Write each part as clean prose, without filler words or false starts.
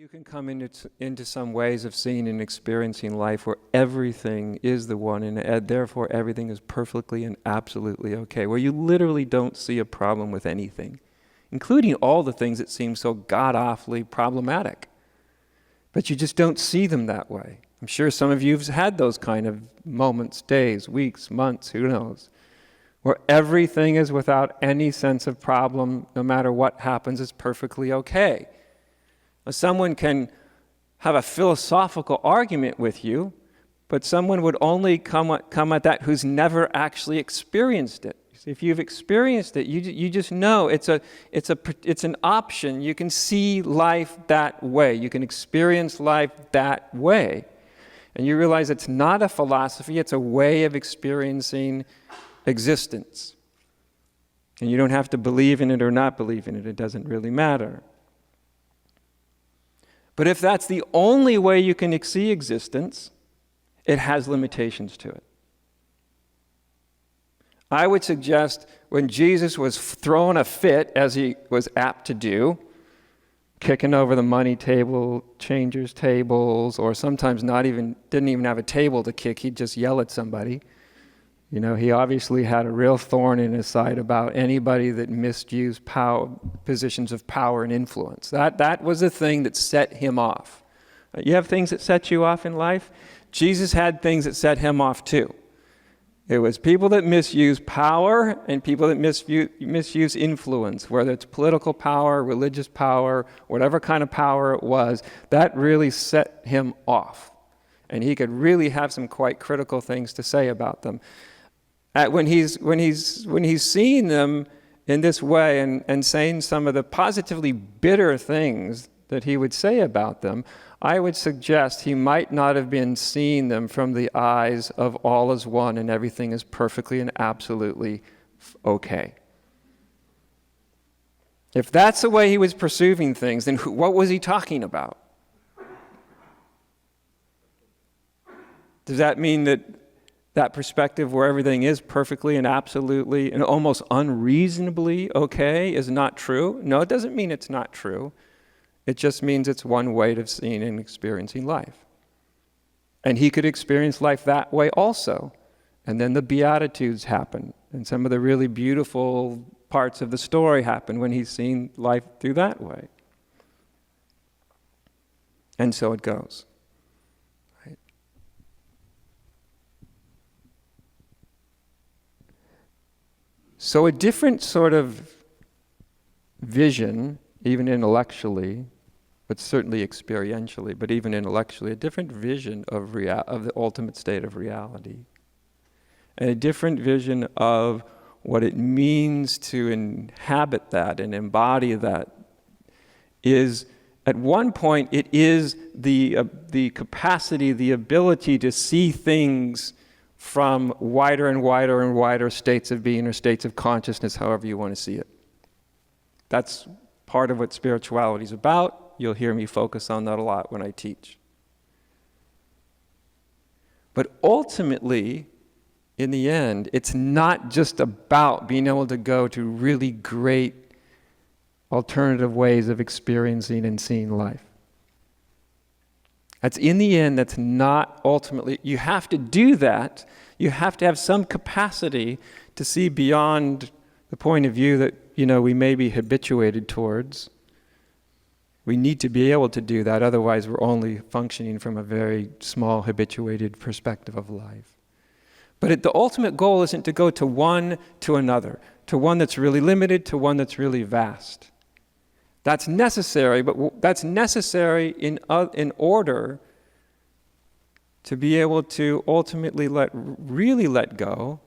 You can come into some ways of seeing and experiencing life where everything is the one, and therefore everything is perfectly and absolutely okay, where you literally don't see a problem with anything, including all the things that seem so god-awfully problematic. But you just don't see them that way. I'm sure some of you have had those kind of moments, days, weeks, months, who knows, where everything is without any sense of problem, no matter what happens, is perfectly okay. Someone can have a philosophical argument with you, but someone would only come at that who's never actually experienced it. If you've experienced it, you just know it's an option. You can see life that way. You can experience life that way. And you realize it's not a philosophy, it's a way of experiencing existence. And you don't have to believe in it or not believe in it. It doesn't really matter. But if that's the only way you can see existence, it has limitations to it. I would suggest when Jesus was throwing a fit, as he was apt to do, kicking over the money table, changers' tables, or sometimes didn't even have a table to kick, he'd just yell at somebody. You know, he obviously had a real thorn in his side about anybody that misused positions of power and influence. That was the thing that set him off. You have things that set you off in life? Jesus had things that set him off too. It was people that misuse power and people that misuse influence, whether it's political power, religious power, whatever kind of power it was, that really set him off. And he could really have some quite critical things to say about them. When he's seeing them in this way and saying some of the positively bitter things that he would say about them, I would suggest he might not have been seeing them from the eyes of all is one and everything is perfectly and absolutely okay. If that's the way he was perceiving things, then what was he talking about? Does that mean that perspective where everything is perfectly and absolutely and almost unreasonably okay is not true? No, it doesn't mean it's not true. It just means it's one way of seeing and experiencing life. And he could experience life that way also. And then the Beatitudes happen. And some of the really beautiful parts of the story happen when he's seen life through that way. And so it goes. Right? So a different sort of vision, even intellectually, but certainly experientially, but even intellectually, a different vision of the ultimate state of reality. And a different vision of what it means to inhabit that and embody that is, at one point, it is the capacity, the ability to see things from wider and wider and wider states of being or states of consciousness, however you want to see it. That's part of what spirituality is about. You'll hear me focus on that a lot when I teach. But ultimately, in the end, it's not just about being able to go to really great alternative ways of experiencing and seeing life. That's in the end, that's not ultimately, you have to do that. You have to have some capacity to see beyond the point of view that, we may be habituated towards. We need to be able to do that, otherwise we're only functioning from a very small habituated perspective of life. But the ultimate goal isn't to go to one to another, to one that's really limited, to one that's really vast. That's necessary, but that's necessary in order to be able to ultimately really let go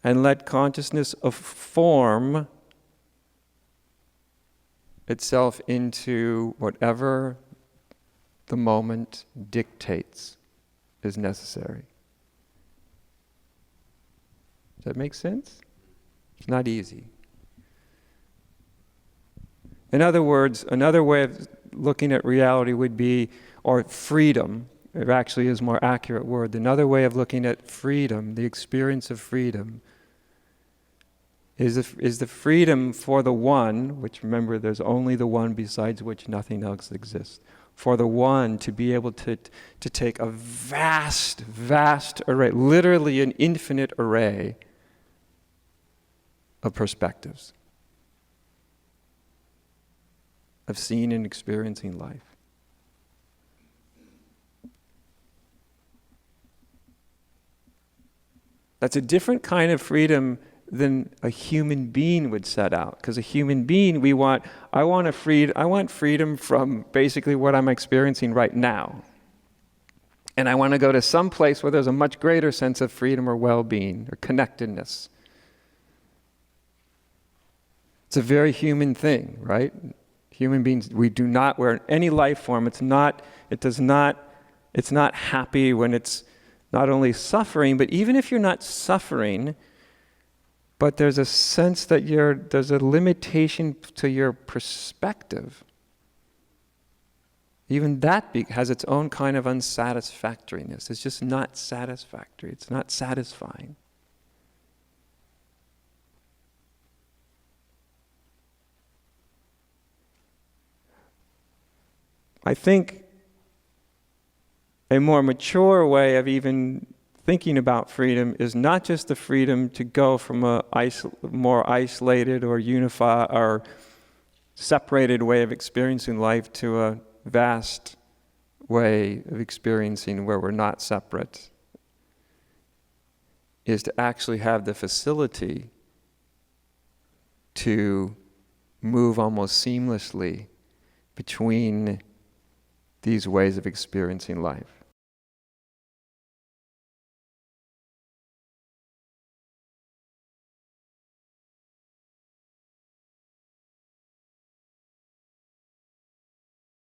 and let consciousness of form itself into whatever the moment dictates is necessary. Does that make sense? It's not easy. In other words, another way of looking at reality would be, or freedom, it actually is a more accurate word. Another way of looking at freedom, the experience of freedom, is the freedom for the one, which remember there's only the one besides which nothing else exists, for the one to be able to take a vast, vast array, literally an infinite array of perspectives, of seeing and experiencing life. That's a different kind of freedom than a human being would set out. Because a human being, I want freedom from basically what I'm experiencing right now. And I want to go to some place where there's a much greater sense of freedom or well-being or connectedness. It's a very human thing, right? Human beings, we're any life form, it's not happy when it's not only suffering, but even if you're not suffering, but there's a sense that there's a limitation to your perspective. Even that has its own kind of unsatisfactoriness. It's just not satisfactory. It's not satisfying. I think a more mature way of even thinking about freedom is not just the freedom to go from a more isolated or unified or separated way of experiencing life to a vast way of experiencing where we're not separate, is to actually have the facility to move almost seamlessly between these ways of experiencing life.